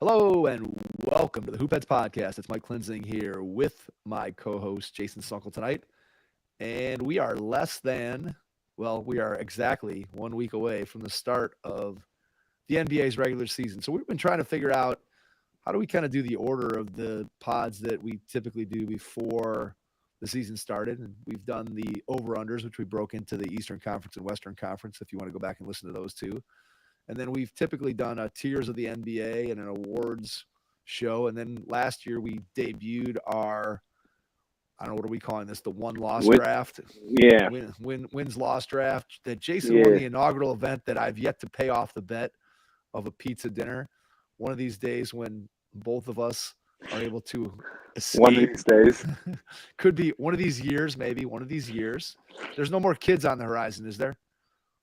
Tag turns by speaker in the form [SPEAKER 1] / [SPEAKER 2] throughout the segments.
[SPEAKER 1] Hello and welcome to the Hoopheads Podcast. It's Mike Klinzing here with my co-host Jason Sunkel tonight, and we are we are exactly 1 week away from the start of the NBA's regular season. So we've been trying to figure out how do we kind of do the order of the pods that we typically do before the season started, and we've done the over-unders, which we broke into the Eastern Conference and Western Conference. If you want to go back and listen to those two. And then we've typically done a tiers of the NBA and an awards show. And then last year we debuted our, I don't know, what are we calling this? The win-loss draft?
[SPEAKER 2] Yeah.
[SPEAKER 1] Wins-loss draft that Jason
[SPEAKER 2] Yeah.
[SPEAKER 1] won the inaugural event that I've yet to pay off the bet of a pizza dinner. One of these days when both of us are able to escape.
[SPEAKER 2] One of these days.
[SPEAKER 1] Could be one of these years, maybe one of these years. There's no more kids on the horizon, is there?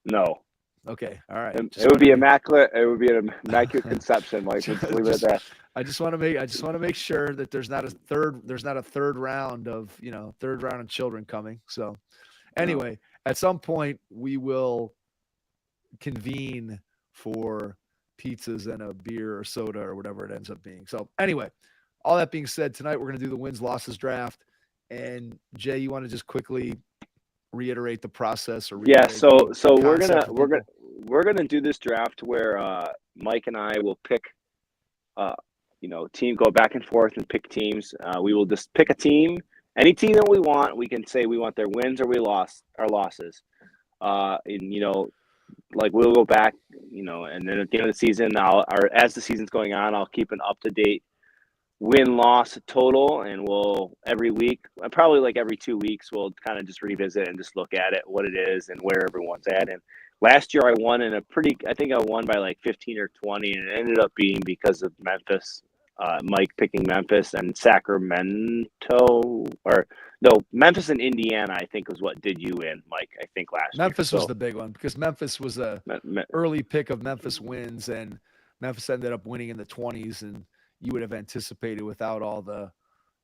[SPEAKER 2] No.
[SPEAKER 1] Okay, all right.
[SPEAKER 2] It would be immaculate. It would be an immaculate conception, Mike. Let's leave it at that.
[SPEAKER 1] I just want to make sure that there's not a third round of children coming. So anyway, at some point we will convene for pizzas and a beer or soda or whatever it ends up being. So anyway, all that being said, tonight we're going to do the wins losses draft. And Jay, you want to just quickly reiterate the process? Or
[SPEAKER 2] so we're gonna do this draft where Mike and I will pick team, go back and forth and pick teams. We will just pick a team, any team that we want. We can say we want their wins or our losses. We'll go back, and then at the end of the season, as the season's going on, I'll keep an up to date win-loss total, and we'll every week, probably like every 2 weeks, we'll kind of just revisit and just look at it, what it is and where everyone's at. And last year I won I think I won by like 15 or 20, and it ended up being because of Memphis, Mike picking Memphis and Memphis and Indiana, I think was what did you in, Mike, I think last year.
[SPEAKER 1] Memphis was the big one because Memphis was a early pick of Memphis wins, and Memphis ended up winning in the 20s, and you would have anticipated without all the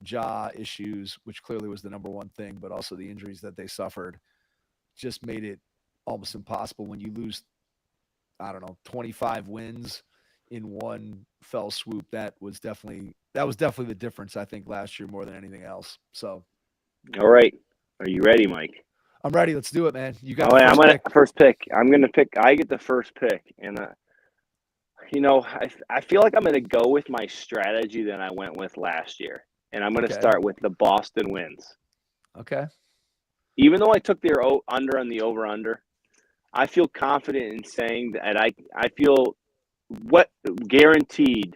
[SPEAKER 1] jaw issues, which clearly was the number one thing, but also the injuries that they suffered just made it almost impossible when you lose, 25 wins in one fell swoop. That was definitely the difference, I think, last year more than anything else. So,
[SPEAKER 2] all right. Are you ready, Mike?
[SPEAKER 1] I'm ready. Let's do it, man. You got
[SPEAKER 2] first pick. I'm going to pick. I get the first pick. And, I feel like I'm going to go with my strategy that I went with last year. And I'm going to start with the Boston Wins.
[SPEAKER 1] Okay.
[SPEAKER 2] Even though I took their under on the over-under, I feel confident in saying that I feel guaranteed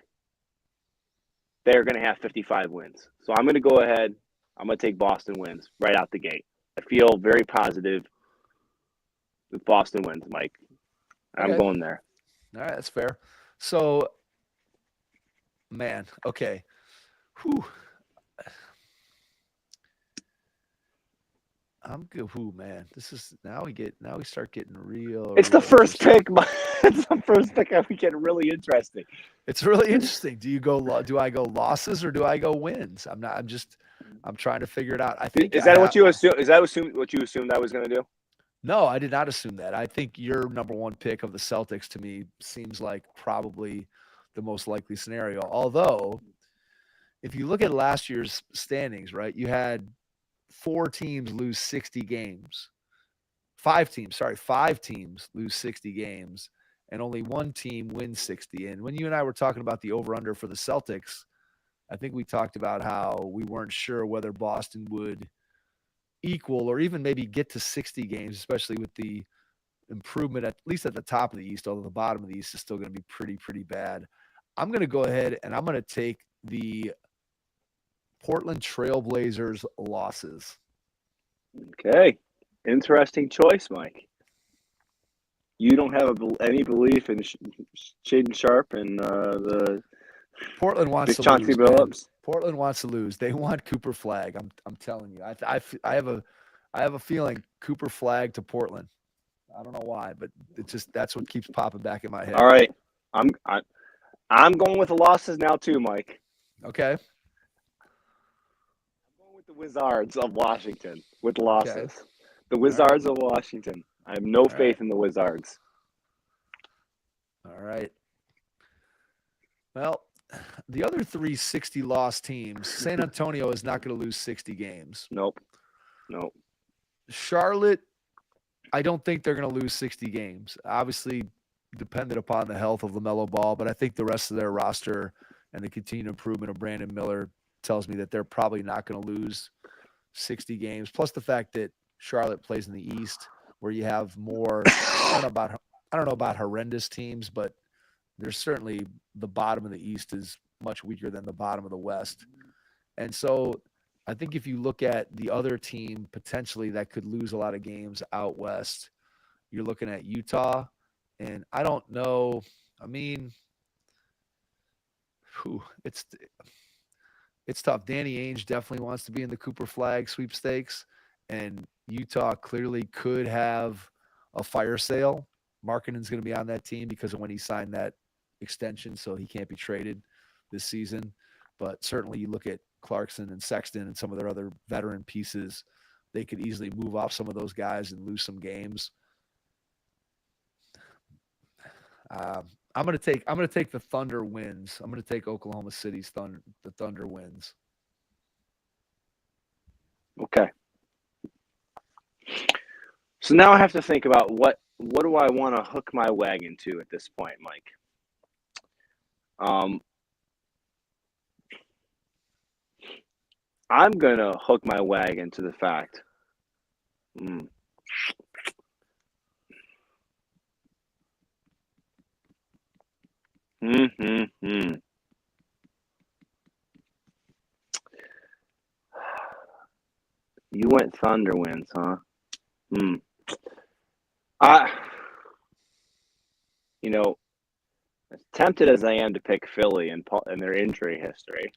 [SPEAKER 2] they're going to have 55 wins. So I'm going to go ahead. I'm going to take Boston Wins right out the gate. I feel very positive with Boston Wins, Mike. I'm going there.
[SPEAKER 1] All right, that's fair. So, man, okay. Whew. I'm good. Whew, man. This is now we start getting real.
[SPEAKER 2] It's the first pick. It's the first pick. We get really interesting.
[SPEAKER 1] It's really interesting. Do I go losses or do I go wins? I'm trying to figure it out. I think
[SPEAKER 2] what you assume? Is that what you assumed I was going to do?
[SPEAKER 1] No, I did not assume that. I think your number one pick of the Celtics to me seems like probably the most likely scenario. Although, if you look at last year's standings, right, you had 4 teams lose 60 games. 5 teams lose 60 games, and only 1 team wins 60. And when you and I were talking about the over-under for the Celtics, I think we talked about how we weren't sure whether Boston would equal or even maybe get to 60 games, especially with the improvement at least at the top of the East, although the bottom of the East is still going to be pretty bad. I'm going to go ahead and I'm going to take the Portland Trailblazers losses.
[SPEAKER 2] Okay. Interesting choice, Mike. You don't have any belief in Shaden Sharp and the
[SPEAKER 1] Portland wants to
[SPEAKER 2] Chauncey
[SPEAKER 1] lose.
[SPEAKER 2] Billups.
[SPEAKER 1] Portland wants to lose. They want Cooper Flag. I'm telling you. I have a feeling Cooper Flag to Portland. I don't know why, but that's what keeps popping back in my head.
[SPEAKER 2] All right. I'm going with the losses now too, Mike.
[SPEAKER 1] Okay.
[SPEAKER 2] I'm going with the Wizards of Washington with losses. Okay. The Wizards of Washington. I have no faith in the Wizards.
[SPEAKER 1] All right. Well, the other 3 60-loss teams, San Antonio is not going to lose 60 games.
[SPEAKER 2] Nope.
[SPEAKER 1] Charlotte, I don't think they're going to lose 60 games. Obviously, dependent upon the health of LaMelo Ball, but I think the rest of their roster and the continued improvement of Brandon Miller tells me that they're probably not going to lose 60 games. Plus the fact that Charlotte plays in the East, where you have more. I don't know about horrendous teams, but there's certainly the bottom of the East is much weaker than the bottom of the West, and so I think if you look at the other team potentially that could lose a lot of games out west, you're looking at Utah. And I don't know. I mean, it's tough. Danny Ainge definitely wants to be in the Cooper Flag sweepstakes, and Utah clearly could have a fire sale. Markkanen's going to be on that team because of when he signed that extension, so he can't be traded this season. But certainly you look at Clarkson and Sexton and some of their other veteran pieces, they could easily move off some of those guys and lose some games. I'm gonna take the Thunder wins. I'm gonna take Oklahoma City's the Thunder wins.
[SPEAKER 2] Okay. So now I have to think about what do I want to hook my wagon to at this point, Mike? I'm gonna hook my wagon to the fact. You went Thunder wins, huh? As tempted as I am to pick Philly and their injury history.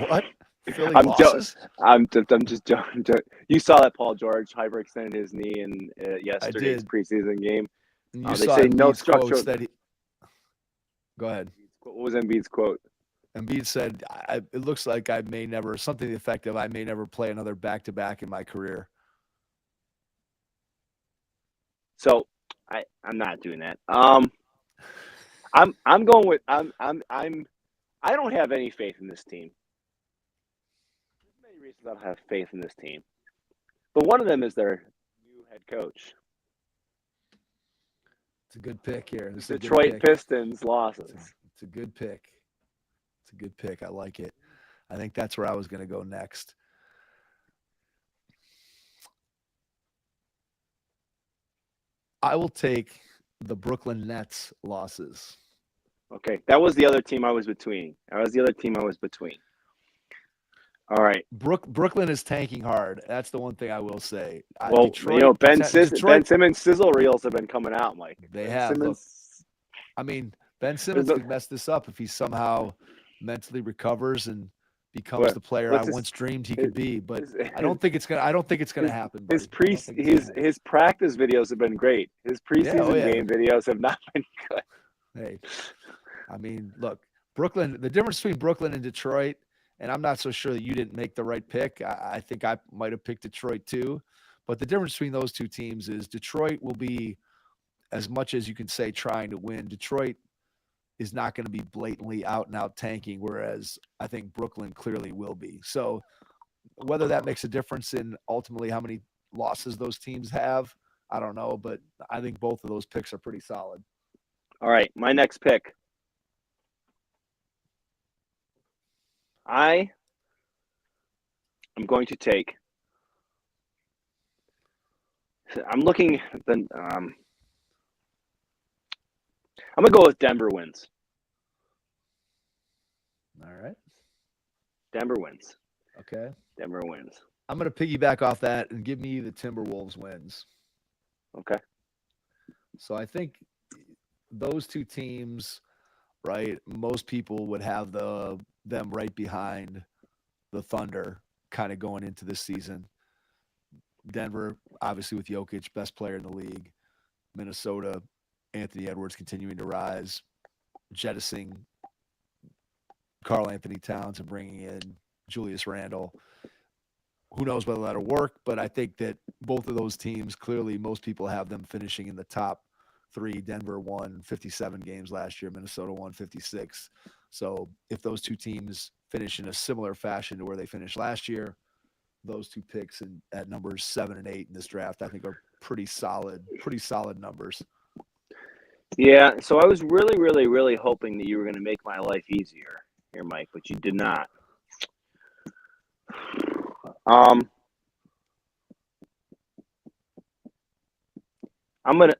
[SPEAKER 1] What? Philly losses?
[SPEAKER 2] I'm just joking. You saw that Paul George hyperextended his knee in yesterday's preseason game.
[SPEAKER 1] You saw say no structure. Go ahead.
[SPEAKER 2] What was Embiid's quote?
[SPEAKER 1] Embiid said, "It looks like I may never something effective. I may never play another back-to-back in my career."
[SPEAKER 2] So I'm not doing that. I'm going with I don't have any faith in this team. There's many reasons I don't have faith in this team, but one of them is their new head coach.
[SPEAKER 1] It's a good pick here.
[SPEAKER 2] Detroit Pistons losses.
[SPEAKER 1] It's a good pick. It's a good pick. I like it. I think that's where I was going to go next. I will take the Brooklyn Nets losses.
[SPEAKER 2] Okay, that was the other team I was between. All right.
[SPEAKER 1] Brooklyn is tanking hard. That's the one thing I will say.
[SPEAKER 2] Well, Detroit, Ben Simmons sizzle reels have been coming out, Mike.
[SPEAKER 1] They have. Look, I mean, Ben Simmons could mess this up if he somehow mentally recovers and becomes the player I once dreamed he could be. But I don't think it's gonna happen.
[SPEAKER 2] His practice videos have been great. His preseason game videos have not been good.
[SPEAKER 1] Hey, I mean, look, Brooklyn. The difference between Brooklyn and Detroit, and I'm not so sure that you didn't make the right pick. I think I might have picked Detroit too. But the difference between those two teams is Detroit will be, as much as you can say, trying to win. Detroit is not going to be blatantly out and out tanking, whereas I think Brooklyn clearly will be. So whether that makes a difference in ultimately how many losses those teams have, I don't know, but I think both of those picks are pretty solid.
[SPEAKER 2] All right, my next pick. I'm going to take. I'm looking. I'm gonna go with Denver wins.
[SPEAKER 1] All right.
[SPEAKER 2] Denver wins.
[SPEAKER 1] Okay.
[SPEAKER 2] Denver wins.
[SPEAKER 1] I'm gonna piggyback off that and give me the Timberwolves wins.
[SPEAKER 2] Okay.
[SPEAKER 1] So I think those two teams, right? Most people would have them right behind the Thunder, kind of going into this season. Denver, obviously with Jokic, best player in the league. Minnesota, Anthony Edwards continuing to rise, jettisoning Karl Anthony Towns and bringing in Julius Randle. Who knows whether that'll work, but I think that both of those teams, clearly most people have them finishing in the top three. Denver won 57 games last year. Minnesota won 56. So if those two teams finish in a similar fashion to where they finished last year, those two picks at numbers 7 and 8 in this draft, I think are pretty solid numbers.
[SPEAKER 2] Yeah, so I was really, really, really hoping that you were going to make my life easier here, Mike, but you did not. I'm gonna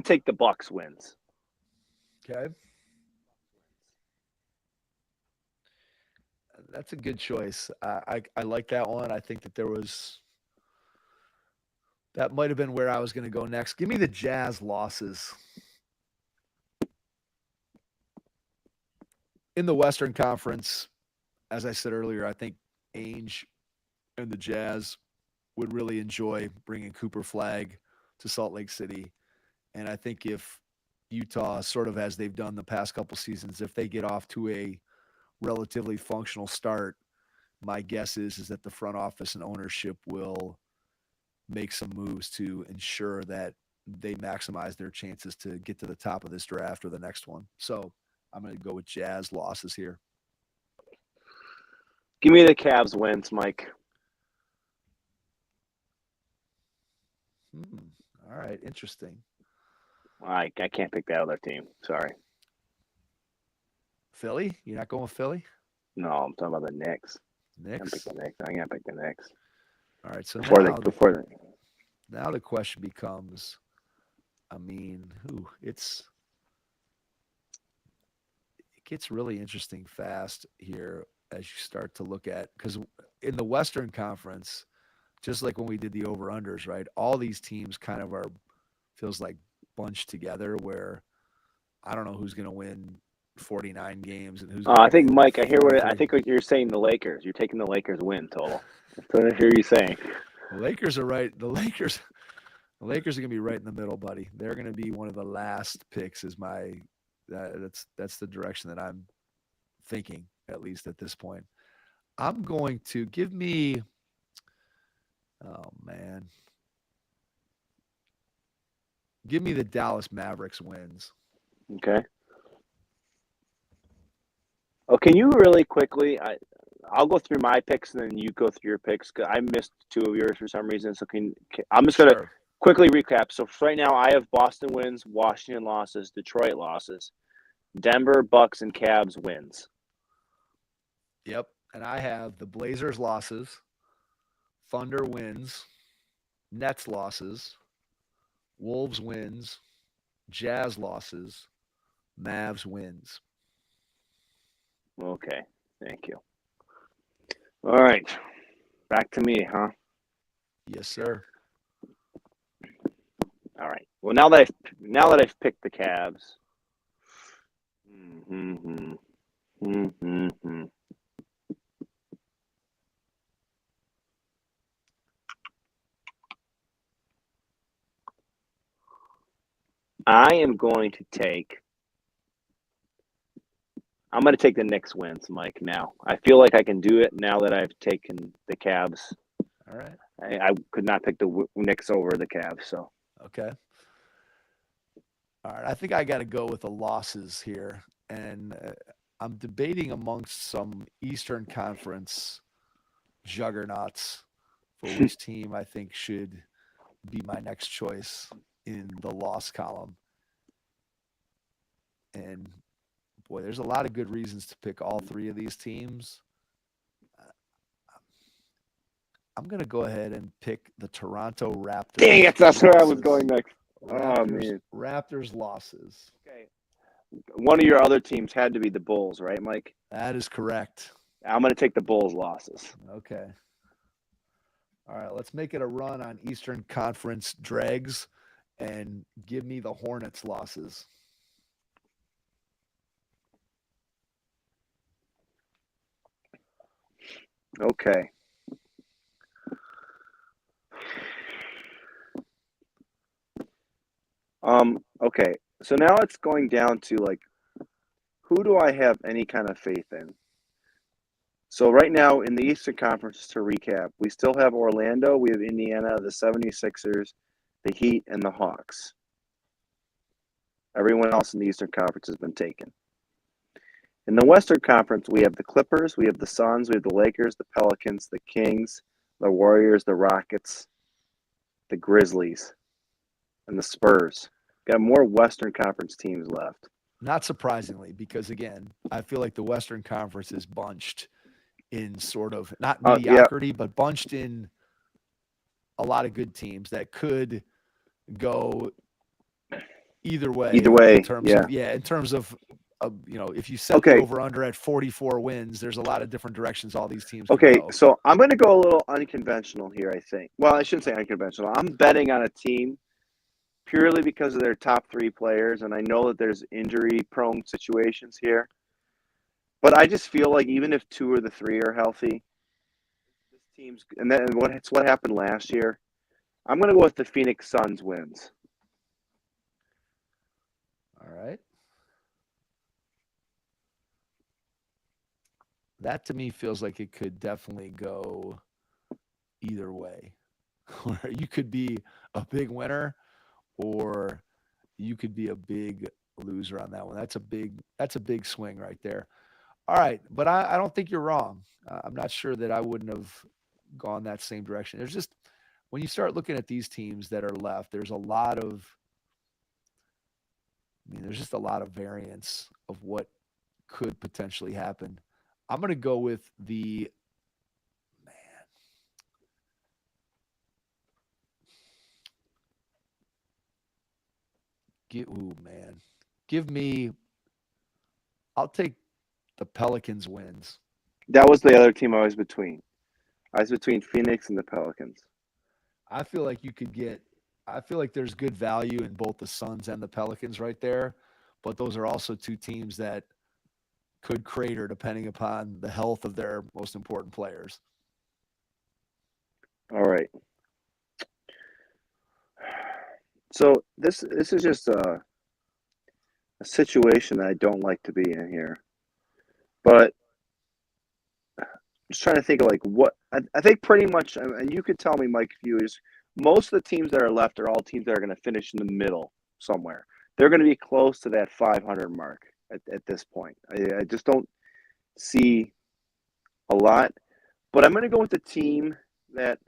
[SPEAKER 2] take the Bucks wins.
[SPEAKER 1] Okay. That's a good choice. I like that one. I think that that might have been where I was going to go next. Give me the Jazz losses. In the Western Conference, as I said earlier, I think Ainge and the Jazz would really enjoy bringing Cooper Flag to Salt Lake City. And I think if Utah, sort of as they've done the past couple seasons, if they get off to a relatively functional start, my guess is that the front office and ownership will make some moves to ensure that they maximize their chances to get to the top of this draft or the next one. So I'm going to go with Jazz losses here.
[SPEAKER 2] Give me the Cavs wins, Mike.
[SPEAKER 1] All right, interesting.
[SPEAKER 2] I can't pick that other team. Sorry.
[SPEAKER 1] Philly? You're not going with Philly?
[SPEAKER 2] No, I'm talking about the Knicks.
[SPEAKER 1] Knicks?
[SPEAKER 2] I can't pick the Knicks.
[SPEAKER 1] All right, so now the question becomes, I mean, it gets really interesting fast here as you start to look at, because in the Western Conference, just like when we did the over-unders, right, all these teams kind of feels like bunched together where I don't know who's going to win 49 games and who's going to
[SPEAKER 2] I think,
[SPEAKER 1] win
[SPEAKER 2] Mike, I think what you're saying, the Lakers. You're taking the Lakers win total. That's what I hear you saying.
[SPEAKER 1] The Lakers are right. The Lakers are going to be right in the middle, buddy. They're going to be one of the last picks that's the direction that I'm thinking, at least at this point. I'm going to give me, oh man, give me the Dallas Mavericks wins.
[SPEAKER 2] Okay. Oh, can you really quickly? I'll go through my picks and then you go through your picks. I missed two of yours for some reason, so I'm just gonna quickly recap. So right now, I have Boston wins, Washington losses, Detroit losses, Denver, Bucks, and Cavs wins.
[SPEAKER 1] Yep, and I have the Blazers losses, Thunder wins, Nets losses, Wolves wins, Jazz losses, Mavs wins.
[SPEAKER 2] Okay, thank you. All right, back to me, huh?
[SPEAKER 1] Yes, sir.
[SPEAKER 2] All right. Well, now that I've picked the Cavs. I'm going to take the Knicks wins, Mike, now. I feel like I can do it now that I've taken the Cavs.
[SPEAKER 1] All right.
[SPEAKER 2] I could not pick the Knicks over the Cavs, so.
[SPEAKER 1] Okay. All right. I think I got to go with the losses here. And I'm debating amongst some Eastern Conference juggernauts for which team I think should be my next choice in the loss column. And boy, there's a lot of good reasons to pick all three of these teams. I'm going to go ahead and pick the Toronto Raptors.
[SPEAKER 2] Dang it, that's where I was going next.
[SPEAKER 1] Raptors losses.
[SPEAKER 2] Okay. One of your other teams had to be the Bulls, right, Mike?
[SPEAKER 1] That is correct.
[SPEAKER 2] I'm going to take the Bulls losses.
[SPEAKER 1] Okay. All right, let's make it a run on Eastern Conference dregs and give me the Hornets losses.
[SPEAKER 2] Okay. Okay. So now it's going down to like, who do I have any kind of faith in? So right now in the Eastern Conference, to recap, we still have Orlando, we have Indiana, the 76ers, the Heat, and the Hawks. Everyone else in the Eastern Conference has been taken. In the Western Conference, we have the Clippers, we have the Suns, we have the Lakers, the Pelicans, the Kings, the Warriors, the Rockets, the Grizzlies, and the Spurs. Got more Western Conference teams left.
[SPEAKER 1] Not surprisingly, because again, I feel like the Western Conference is bunched in sort of not mediocrity, but bunched in a lot of good teams that could go either way.
[SPEAKER 2] Either way,
[SPEAKER 1] in terms of if you set the over under at 44 wins, there's a lot of different directions all these teams can go.
[SPEAKER 2] So I'm going to go a little unconventional here, I think. Well, I shouldn't say unconventional. I'm betting on a team purely because of their top 3 players, and I know that there's injury-prone situations here. But I just feel like even if 2 of the 3 are healthy, this team's – and what happened last year. I'm going to go with the Phoenix Suns wins.
[SPEAKER 1] All right. That to me feels like it could definitely go either way. Where you could be a big winner or you could be a big loser on that one. That's a big swing right there. All right, but I don't think you're wrong. I'm not sure that I wouldn't have gone that same direction. There's just when you start looking at these teams that are left, there's just a lot of variance of what could potentially happen. I'm going to go with the I'll take the Pelicans wins.
[SPEAKER 2] That was the other team I was between. I was between Phoenix and the Pelicans.
[SPEAKER 1] I feel like there's good value in both the Suns and the Pelicans right there, but those are also 2 teams that could crater depending upon the health of their most important players.
[SPEAKER 2] All right. So this is just a situation that I don't like to be in here. But I'm just trying to think of like what I think pretty much, and you could tell me, Mike, if you is most of the teams that are left are all teams that are going to finish in the middle somewhere. They're going to be close to that 500 mark at this point. I just don't see a lot. But I'm going to go with the team that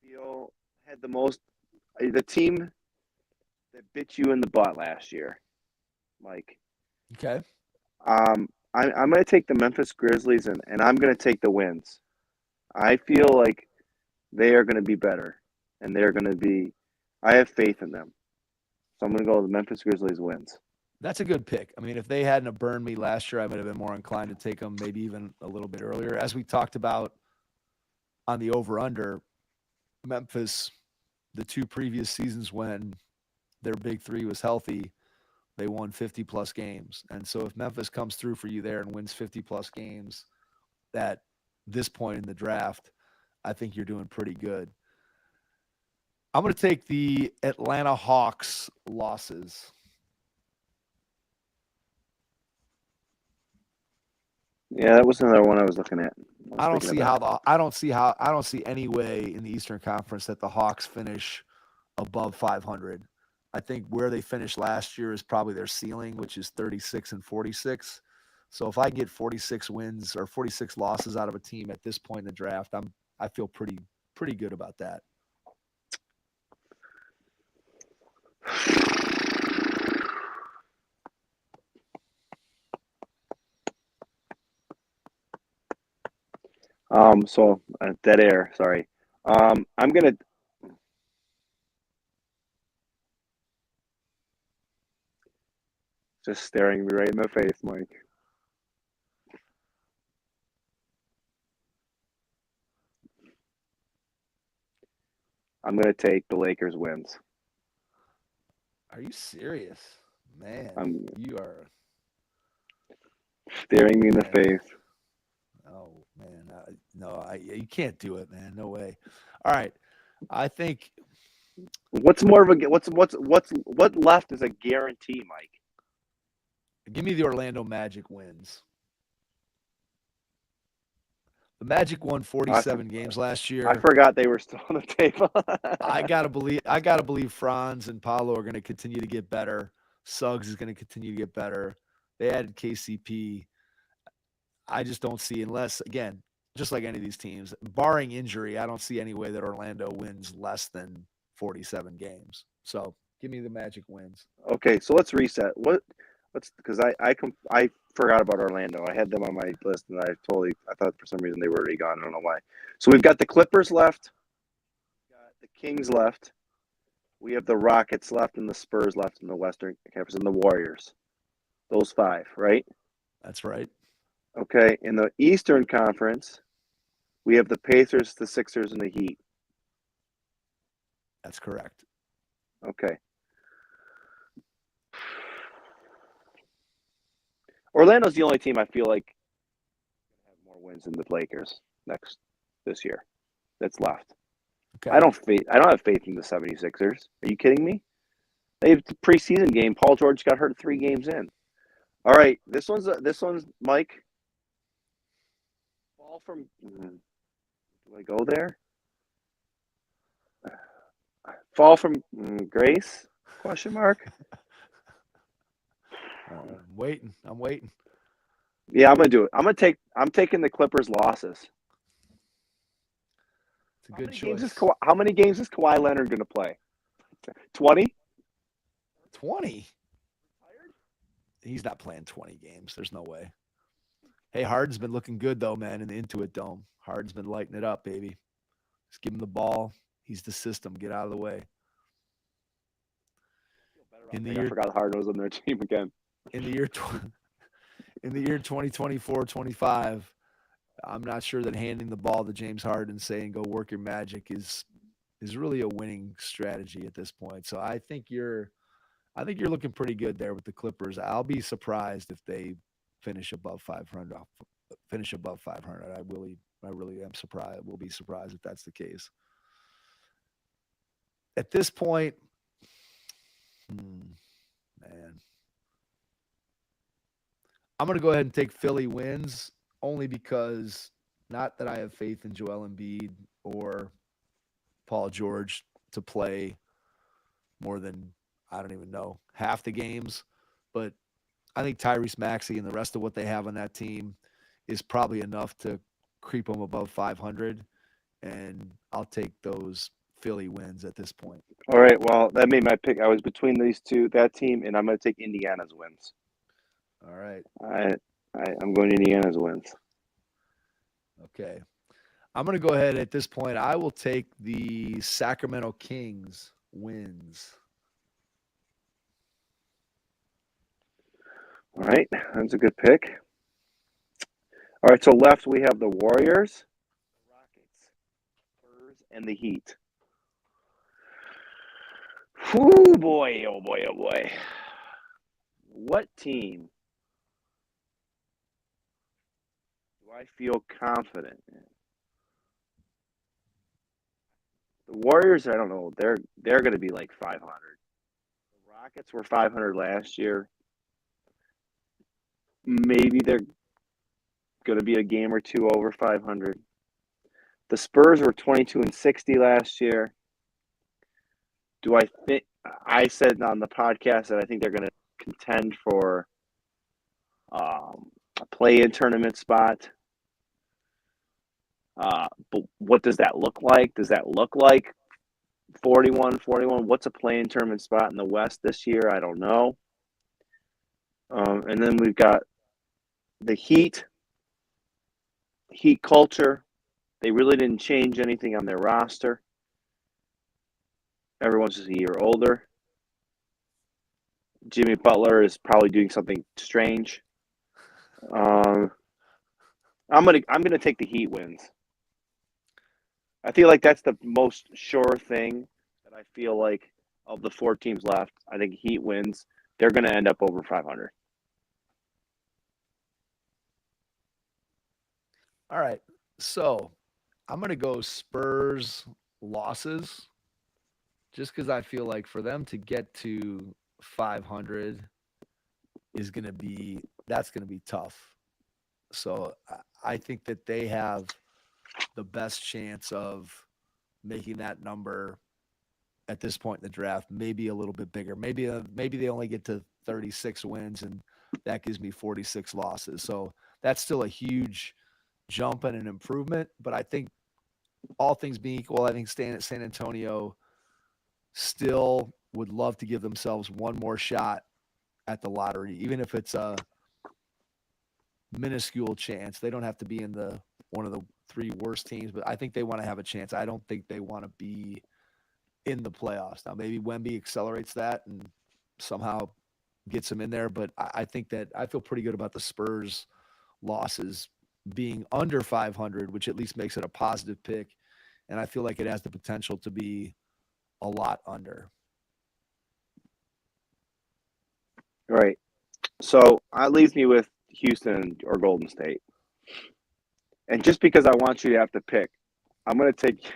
[SPEAKER 2] I feel had the team that bit you in the butt last year, Mike.
[SPEAKER 1] Okay.
[SPEAKER 2] I'm going to take the Memphis Grizzlies, and I'm going to take the wins. I feel like they are going to be better, and they're going to be – I have faith in them. So I'm going to go with the Memphis Grizzlies wins.
[SPEAKER 1] That's a good pick. I mean, if they hadn't have burned me last year, I would have been more inclined to take them maybe even a little bit earlier. As we talked about on the over-under, Memphis, the 2 previous seasons when their big 3 was healthy, they won 50-plus games. And so if Memphis comes through for you there and wins 50-plus games at this point in the draft, I think you're doing pretty good. I'm going to take the Atlanta Hawks losses.
[SPEAKER 2] Yeah, that was another one I was looking at.
[SPEAKER 1] I don't see any way in the Eastern Conference that the Hawks finish above 500. I think where they finished last year is probably their ceiling, which is 36-46. So if I get 46 wins or 46 losses out of a team at this point in the draft, I feel pretty good about that. Dead air. Sorry. I'm gonna. Just staring me right in the face, Mike. I'm gonna take the Lakers wins. Are you serious, man? You are
[SPEAKER 2] staring me in the face.
[SPEAKER 1] Oh man, you can't do it, man. No way. All right, I think.
[SPEAKER 2] What left is a guarantee, Mike?
[SPEAKER 1] Give me the Orlando Magic wins. The Magic won 47 games last year.
[SPEAKER 2] I forgot they were still on the table.
[SPEAKER 1] I gotta believe Franz and Paolo are going to continue to get better. Suggs is going to continue to get better. They added KCP. I just don't see, unless, again, just like any of these teams, barring injury, I don't see any way that Orlando wins less than 47 games. So give me the Magic wins.
[SPEAKER 2] Okay, so let's reset. What's because I forgot about Orlando. I had them on my list, and I thought for some reason they were already gone. I don't know why. So we've got the Clippers left, we've got the Kings left, we have the Rockets left, and the Spurs left in the Western Conference, and the Warriors. Those 5, right?
[SPEAKER 1] That's right.
[SPEAKER 2] Okay, in the Eastern Conference, we have the Pacers, the Sixers, and the Heat.
[SPEAKER 1] That's correct.
[SPEAKER 2] Okay. Orlando's the only team I feel like have more wins than the Lakers this year that's left.
[SPEAKER 1] Okay.
[SPEAKER 2] I don't have faith in the 76ers. Are you kidding me? They have the preseason game. Paul George got hurt 3 games in. All right, this one's Mike. Fall from. Do I go there? Fall from grace? Question mark.
[SPEAKER 1] I'm waiting.
[SPEAKER 2] Yeah, I'm gonna do it. I'm taking the Clippers' losses.
[SPEAKER 1] It's a good choice.
[SPEAKER 2] How many games is Kawhi Leonard gonna play? 20?
[SPEAKER 1] 20? He's not playing 20 games. There's no way. Hey, Harden's been looking good, though, man, in the Intuit Dome. Harden's been lighting it up, baby. Just give him the ball. He's the system. Get out of the way.
[SPEAKER 2] I forgot Harden was on their team again.
[SPEAKER 1] In the year 2024-25, I'm not sure that handing the ball to James Harden, saying "Go work your magic" is really a winning strategy at this point. So I think you're looking pretty good there with the Clippers. I'll be surprised if they finish above 500. I really am surprised. Will be surprised if that's the case. At this point, man, I'm going to go ahead and take Philly wins, only because, not that I have faith in Joel Embiid or Paul George to play more than, I don't even know, half the games, but I think Tyrese Maxey and the rest of what they have on that team is probably enough to creep them above 500, and I'll take those Philly wins at this point.
[SPEAKER 2] All right, well, that made my pick. I was between that team, and I'm going to take Indiana's wins.
[SPEAKER 1] All right.
[SPEAKER 2] I'm going Indiana's wins.
[SPEAKER 1] Okay. I'm going to go ahead at this point. I will take the Sacramento Kings wins.
[SPEAKER 2] All right, that's a good pick. All right, so left we have the Warriors, the Rockets, Spurs, and the Heat. Oh boy. What team do I feel confident in? The Warriors, I don't know. They're going to be like 500. The Rockets were 500 last year. Maybe they're going to be a game or two over 500. The Spurs were 22-60 last year. Do I think I said on the podcast that I think they're going to contend for a play-in tournament spot? But what does that look like? Does that look like 41-41? What's a play-in tournament spot in the West this year? I don't know. And then we've got the Heat culture. They really didn't change anything on their roster. Everyone's just a year older. Jimmy Butler is probably doing something strange. I'm gonna take the Heat wins. I feel like that's the most sure thing that I feel like of the 4 teams left. I think Heat wins. They're gonna end up over 500.
[SPEAKER 1] All right. So I'm going to go Spurs losses, just because I feel like for them to get to 500 that's going to be tough. So I think that they have the best chance of making that number at this point in the draft, maybe a little bit bigger. Maybe they only get to 36 wins, and that gives me 46 losses. So that's still a huge jump and an improvement. But I think all things being equal, I think San Antonio still would love to give themselves one more shot at the lottery, even if it's a minuscule chance. They don't have to be in the one of the 3 worst teams, but I think they want to have a chance. I don't think they want to be in the playoffs. Now, maybe Wemby accelerates that and somehow gets them in there, but I think that I feel pretty good about the Spurs losses being under 500, which at least makes it a positive pick. And I feel like it has the potential to be a lot under.
[SPEAKER 2] Right. So that leaves me with Houston or Golden State. And just because I want you to have to pick, I'm going to take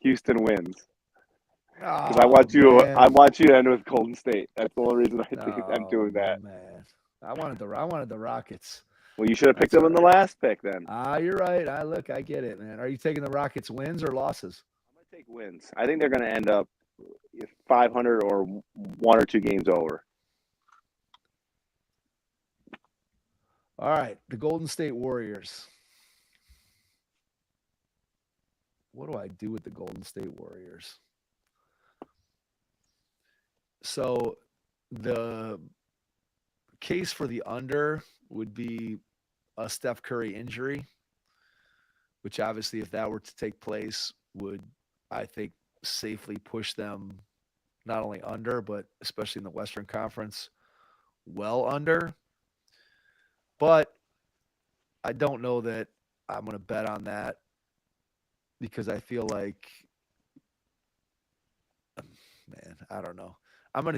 [SPEAKER 2] Houston wins. Because I want you to end with Golden State. That's the only reason I think I'm doing that.
[SPEAKER 1] Man. I wanted the Rockets.
[SPEAKER 2] Well, you should have picked them in the last pick then.
[SPEAKER 1] You're right. I get it, man. Are you taking the Rockets wins or losses?
[SPEAKER 2] I'm going to take wins. I think they're going to end up 500 or 1 or 2 games over.
[SPEAKER 1] All right, the Golden State Warriors. What do I do with the Golden State Warriors? So the case for the under would be a Steph Curry injury, which obviously, if that were to take place, would, I think, safely push them not only under, but especially in the Western Conference, well under. But I don't know that I'm going to bet on that because I feel like, man, I don't know. I'll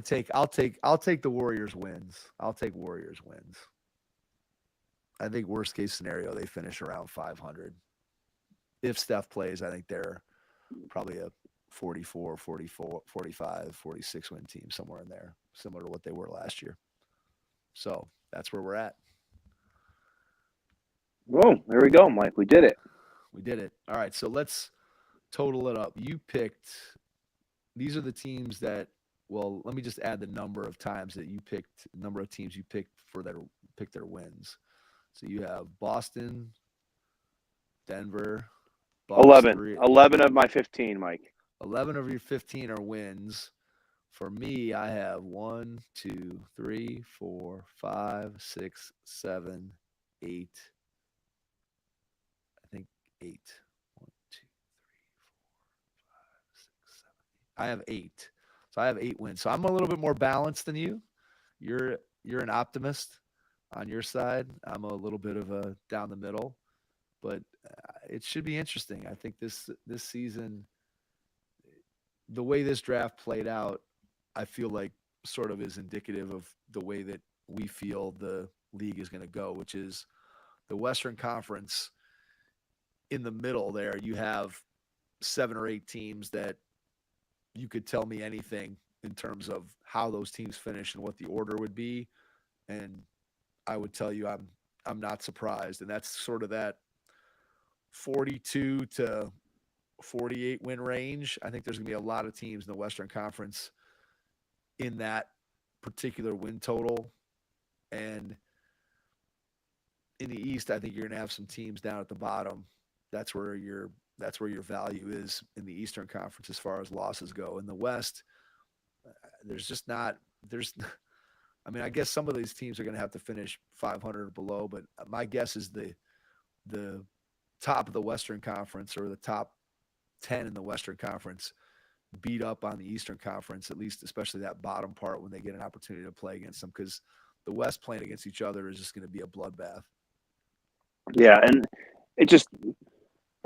[SPEAKER 1] take the Warriors wins. I'll take Warriors wins. I think worst case scenario, they finish around 500. If Steph plays, I think they're probably a 44, 44, 45, 46 win team, somewhere in there, similar to what they were last year. So that's where we're at.
[SPEAKER 2] Whoa, there we go, Mike. We did it.
[SPEAKER 1] All right, so let's total it up. You picked, these are the teams that, well, let me just add the number of times that you picked, number of teams you picked for their wins. So you have Boston, Denver, Bucks,
[SPEAKER 2] 11 of my 15, Mike.
[SPEAKER 1] 11 of your 15 are wins. For me, I have 1, 2, 3, 4, 5, 6, 7, 8. I think 8. 1, 2, 3, 4, 5, 6, 7, 8. I have 8. So I have 8 wins. So I'm a little bit more balanced than you. You're an optimist on your side. I'm a little bit of a down the middle, but it should be interesting. I think this season, the way this draft played out, I feel like sort of is indicative of the way that we feel the league is going to go, which is the Western Conference. In the middle there, you have 7 or 8 teams that you could tell me anything in terms of how those teams finish and what the order would be, and I would tell you I'm not surprised. And that's sort of that 42 to 48 win range. I think there's going to be a lot of teams in the Western Conference in that particular win total. And in the East, I think you're going to have some teams down at the bottom. That's where your value is in the Eastern Conference as far as losses go. In the West, I guess some of these teams are going to have to finish 500 or below, but my guess is the top of the Western Conference or the top 10 in the Western Conference beat up on the Eastern Conference, at least especially that bottom part when they get an opportunity to play against them, because the West playing against each other is just going to be a bloodbath.
[SPEAKER 2] Yeah, and it just,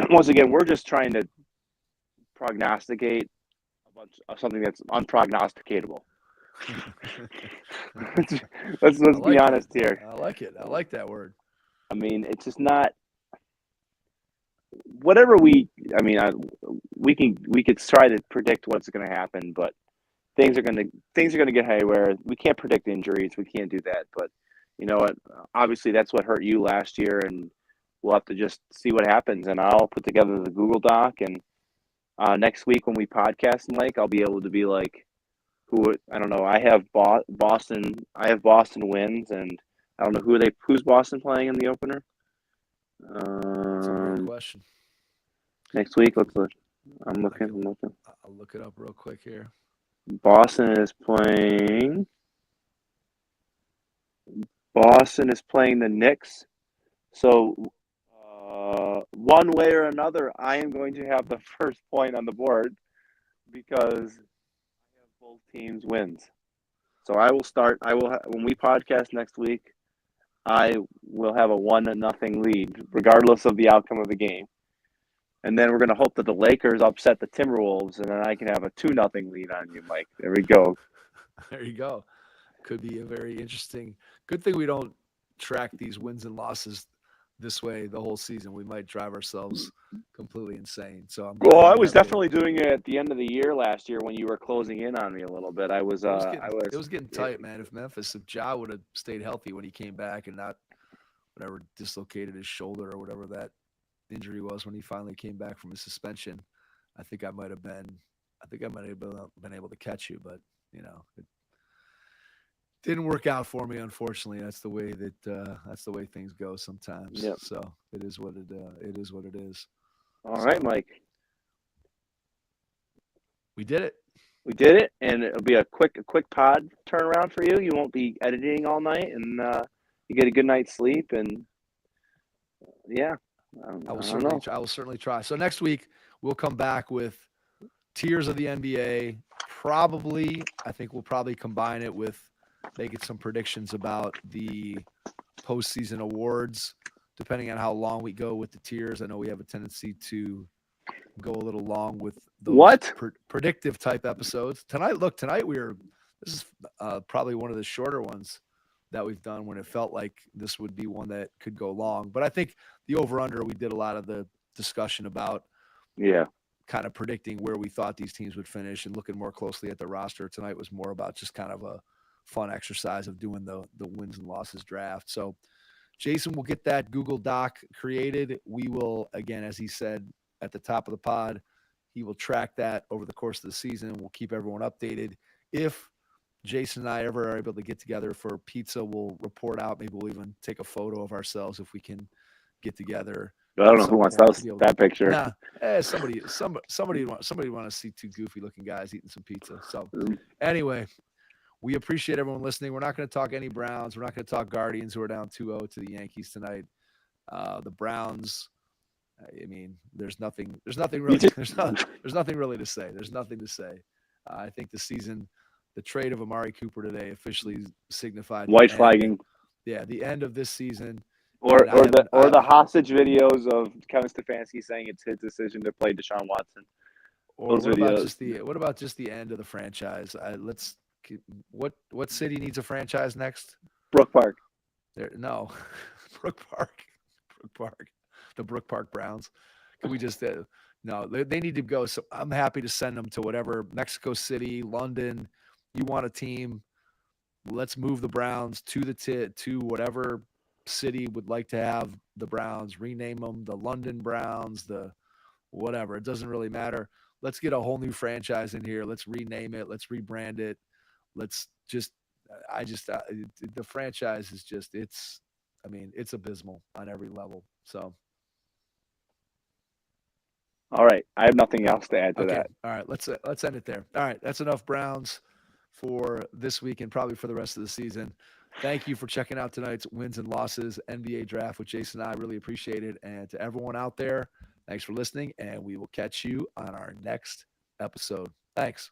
[SPEAKER 2] once again, we're just trying to prognosticate a bunch of something that's unprognosticatable. let's be honest here.
[SPEAKER 1] I like it. I like that word.
[SPEAKER 2] I mean, it's just not whatever we could try to predict what's going to happen, but things are going to get haywire. We can't predict injuries. We can't do that. But you know what? Obviously, that's what hurt you last year, and we'll have to just see what happens. And I'll put together the Google Doc, and next week when we podcast, Mike, I'll be able to be like, I don't know. I have Boston. I have Boston wins, and I don't know who's Boston playing in the opener.
[SPEAKER 1] That's a great question.
[SPEAKER 2] Next week. Let's look. I'm looking.
[SPEAKER 1] I'll look it up real quick here.
[SPEAKER 2] Boston is playing the Knicks. So one way or another, I am going to have the first point on the board because I have both teams wins. So I will start. When we podcast next week, I will have a 1-0 lead, regardless of the outcome of the game. And then we're going to hope that the Lakers upset the Timberwolves, and then I can have a 2-0 lead on you, Mike. There we go.
[SPEAKER 1] There you go. Could be a very interesting. Good thing we don't track these wins and losses this way the whole season. We might drive ourselves completely insane. So I'm glad
[SPEAKER 2] I
[SPEAKER 1] we
[SPEAKER 2] was
[SPEAKER 1] have
[SPEAKER 2] definitely doing it at the end of the year last year when you were closing in on me a little bit.
[SPEAKER 1] It was getting tight, man. If Ja would have stayed healthy when he came back and not whatever dislocated his shoulder or whatever that injury was when he finally came back from his suspension, I think I might have been able to catch you, but it didn't work out for me, unfortunately. That's the way things go sometimes.
[SPEAKER 2] Yep.
[SPEAKER 1] So it is what it is.
[SPEAKER 2] All right, Mike.
[SPEAKER 1] We did it.
[SPEAKER 2] We did it, and it'll be a quick pod turnaround for you. You won't be editing all night, and you get a good night's sleep. And yeah,
[SPEAKER 1] I will certainly try. So next week we'll come back with tiers of the NBA. I think we'll probably combine it with making some predictions about the postseason awards, depending on how long we go with the tiers. I know we have a tendency to go a little long with those predictive type episodes. Tonight this is probably one of the shorter ones that we've done when it felt like this would be one that could go long. But I think the over-under, we did a lot of the discussion about kind of predicting where we thought these teams would finish and looking more closely at the roster. Tonight was more about just kind of a fun exercise of doing the wins and losses draft. So Jason will get that Google Doc created. We will, again, as he said at the top of the pod, he will track that over the course of the season. We'll keep everyone updated. If Jason and I ever are able to get together for pizza, we'll report out. Maybe we'll even take a photo of ourselves if we can get together.
[SPEAKER 2] I don't know who wants that picture.
[SPEAKER 1] Nah, somebody want to see two goofy looking guys eating some pizza. So anyway, we appreciate everyone listening. We're not going to talk any Browns. We're not going to talk Guardians, who are down 2-0 to the Yankees tonight. The Browns, I mean, there's nothing really to say. There's nothing to say. I think the trade of Amari Cooper today officially signified
[SPEAKER 2] white flagging.
[SPEAKER 1] The end of this season.
[SPEAKER 2] Or the hostage videos of Kevin Stefanski saying it's his decision to play Deshaun Watson.
[SPEAKER 1] Or what about just the end of the franchise? What city needs a franchise next?
[SPEAKER 2] Brook Park.
[SPEAKER 1] Brook Park. The Brook Park Browns. Can we just no? They need to go. So I'm happy to send them to whatever, Mexico City, London. You want a team? Let's move the Browns to whatever city would like to have the Browns. Rename them the London Browns, the whatever. It doesn't really matter. Let's get a whole new franchise in here. Let's rename it. Let's rebrand it. Let's just. The franchise is just. It's abysmal on every level. So.
[SPEAKER 2] All right. I have nothing else to add to that.
[SPEAKER 1] All right. Let's end it there. All right. That's enough Browns for this week and probably for the rest of the season. Thank you for checking out tonight's wins and losses NBA draft with Jason and I. Really appreciate it. And to everyone out there, thanks for listening. And we will catch you on our next episode. Thanks.